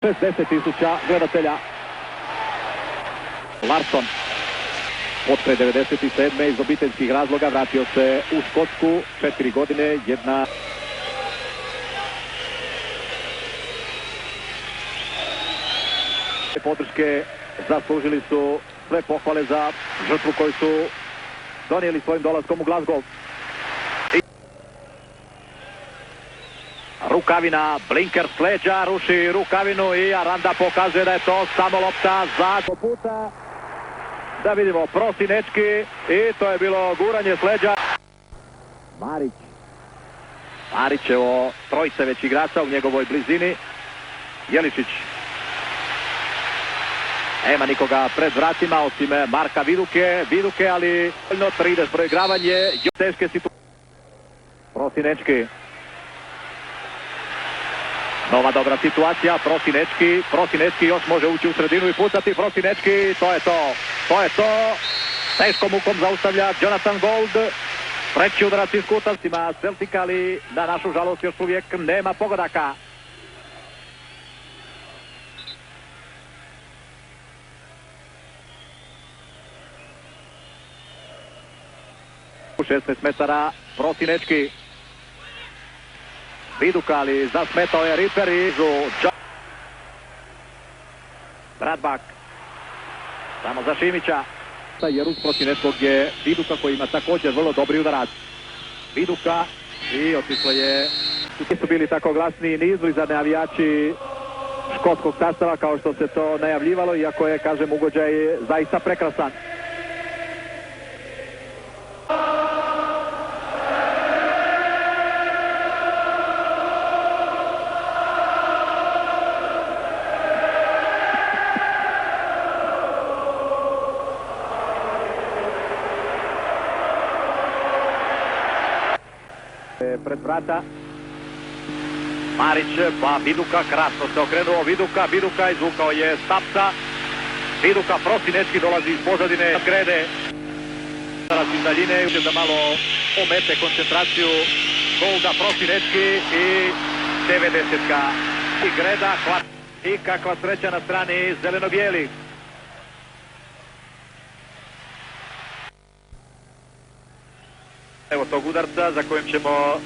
60.000 gledatelja. Larsson potre 97. iz obiteljskih razloga vratio se u Škotsku, 4 godine, jedna podrške. Zaslužili su sve pohvale za žrtvu koju su donijeli svojim dolaskom u Glasgow. Rukavina, Blinker s leđa, ruši Rukavinu i Aranda pokazuje da je to samo lopta za puta. Da vidimo Prosinečki i to je bilo guranje s leđa. Marićevo trojice već igrača u njegovoj blizini. Jeličić. Nema nikoga pred vratima osim Marka Viduke, ali 30 proigravanje, teške situacije. Prosinečki. Nova dobra situacija, Prosinečki još može ući u sredinu i pucati, Prosinečki, to je to. Teškom mukom zaustavlja Jonathan Gold. Treći udarac iz kutavcima Celtica, ali na našu žalost još uvijek nema pogodaka. U 16 metara Prosinečki. Viduka, ali zasmetao je Ripper i Bradbak. Samo za Šimića. Jer uz Prosinečkog je Viduka koji ima također vrlo dobri udarac. Viduka i otišlo je. Nisu bili tako glasni ni izlizane navijači škotskog sastava kao što se to najavljivalo, iako je, kažem, ugođaj zaista prekrasan. Pred vrata Marić, pa Viduka, krasno se okrenuo Viduka izvukao je Stapsa. Viduka, Prosinečki dolazi iz pozadine Grede iz daljine da malo omete koncentraciju Golda. Prosinečki i 90-ka i Greda i kakva sreća na strani zeleno-bijelih. Evo tog udarca za kojim ćemo